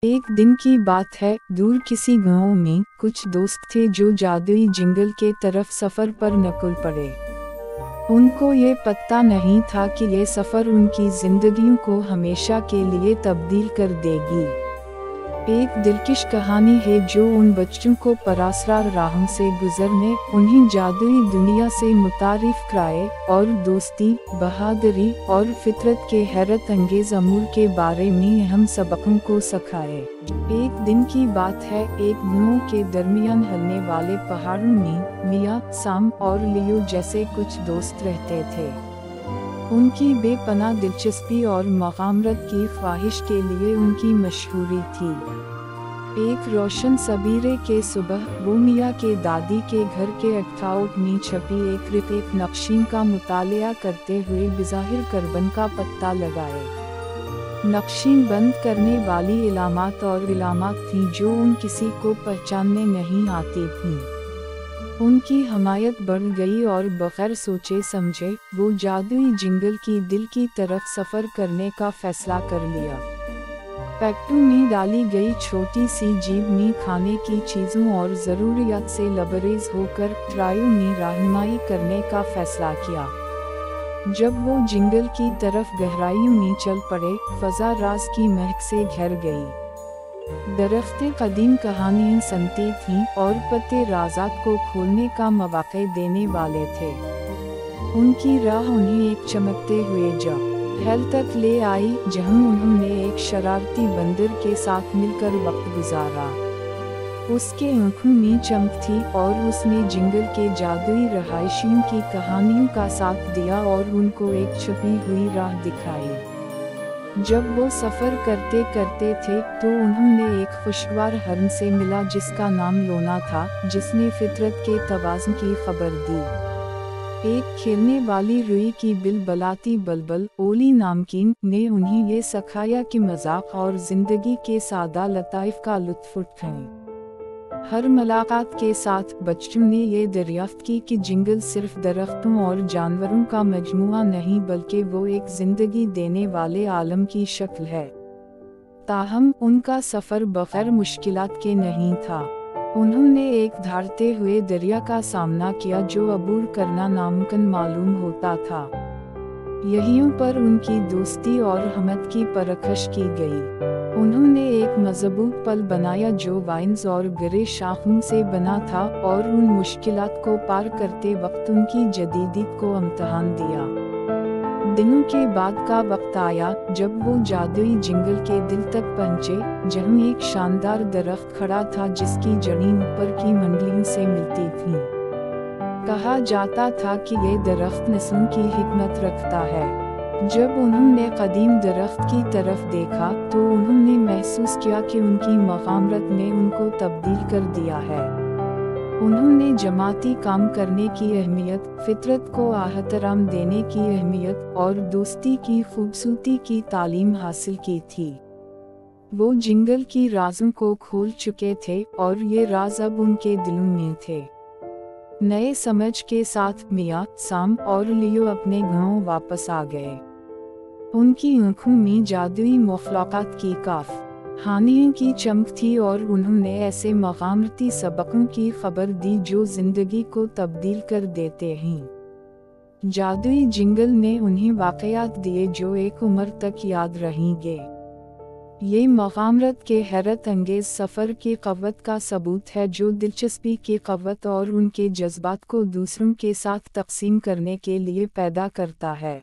एक दिन की बात है, दूर किसी गांव में कुछ दोस्त थे जो जादुई जंगल के तरफ सफर पर निकल पड़े। उनको ये पता नहीं था कि ये सफर उनकी जिंदगियों को हमेशा के लिए तब्दील कर देगी। एक दिलकश कहानी है जो उन बच्चों को परासरार राहों से गुजरने, उन्हें जादुई दुनिया से मुतारिफ कराए और दोस्ती, बहादुरी और फितरत के हैरत अंगेज अमूर के बारे में अहम सबकों को सिखाए। एक दिन की बात है, एक गांव के दरमियान हिलने वाले पहाड़ों में मियाँ, साम और लियो जैसे कुछ दोस्त रहते थे। उनकी बेपनाह दिलचस्पी और मगामरत की ख्वाहिश के लिए उनकी मशहूरी थी। एक रोशन सबेरे के सुबह वो मियाँ के दादी के घर के अटकाउट में छपी एक रिपोर्ट नक्शीन का मुतालिया करते हुए बिज़ाहिर करबन का पत्ता लगाए। नक्शीन बंद करने वाली इलामात और इलामात थीं जो उन किसी को पहचानने नहीं आती थीं। उनकी हमायत बढ़ गई और बगैर सोचे समझे वो जादुई जंगल की दिल की तरफ सफ़र करने का फैसला कर लिया। पैकेटों में डाली गई छोटी सी जीप में खाने की चीज़ों और ज़रूरियात से लबरेज होकर ट्रायों ने रहनुमाई करने का फैसला किया। जब वो जंगल की तरफ गहराइयों में चल पड़े, फ़ज़ा राज की महक से घिर गई। दरख्तें कदीम कहानियाँ सुनती थीं और पत्ते राज़ात को खोलने का मौका देने वाले थे। उनकी राह उन्हें एक चमकते हुए जंगल तक ले आई, जहां उन्होंने एक शरारती बंदर के साथ मिलकर वक्त गुजारा। उसके आँखों में चमक थी और उसने जंगल के जादुई रहायशियों की कहानियों का साथ दिया और उनको एक छुपी हुई राह दिखाई। जब वो सफ़र करते करते थे तो उन्होंने एक खुशगवार हरन से मिला जिसका नाम लोना था, जिसने फितरत के तवाज़ुन की खबर दी। एक खेलने वाली रुई की बिलबलाती बलबल ओली नामकीन ने उन्हें ये सिखाया कि मजाक और ज़िंदगी के सादा लताइफ का लुत्फ़ उठाएं। हर मुलाकात के साथ बच्चों ने ये दरियाफ्त की कि जंगल सिर्फ दरख्तों और जानवरों का मजमूआ नहीं बल्कि वो एक ज़िंदगी देने वाले आलम की शक्ल है। ताहम उनका सफ़र बग़ैर मुश्किलात के नहीं था। उन्होंने एक धारते हुए दरिया का सामना किया जो अबूर करना नामुमकिन मालूम होता था। यहीं पर उनकी दोस्ती और हमत की परखश की गई। उन्होंने एक मजबूत पल बनाया जो वाइन्स और गिरे शाखों से बना था और उन मुश्किलात को पार करते वक्त उनकी जदीदियत को इम्तिहान दिया। दिनों के बाद का वक्त आया जब वो जादुई जंगल के दिल तक पहुँचे, जहाँ एक शानदार दरख्त खड़ा था जिसकी जड़ें ऊपर की मंडलियों से मिलती थीं। कहा जाता था कि ये दरख्त नस्लों की हिकमत रखता है। जब उन्होंने कदीम दरख्त की तरफ देखा तो उन्होंने महसूस किया कि उनकी मगामरत ने उनको तब्दील कर दिया है। उन्होंने जमाती काम करने की अहमियत, फितरत को एहतराम देने की अहमियत और दोस्ती की खूबसूरती की तालीम हासिल की थी। वो जंगल की राज़ों को खोल चुके थे और ये राज अब उनके दिलों में थे। नए समझ के साथ मियाँ, साम और लियो अपने गांव वापस आ गए। उनकी आँखों में जादुई मखलूक़ात की कहानियों की चमक थी और उन्होंने ऐसे मगामरती सबकों की खबर दी जो ज़िंदगी को तब्दील कर देते हैं। जादुई जंगल ने उन्हें वाक़यात दिए जो एक उम्र तक याद रहेंगे। ये मगामरत के हैरत अंगेज सफ़र की क़व्वत का सबूत है जो दिलचस्पी की क़व्वत और उनके जज्बात को दूसरों के साथ तक़सीम करने के लिए पैदा करता है।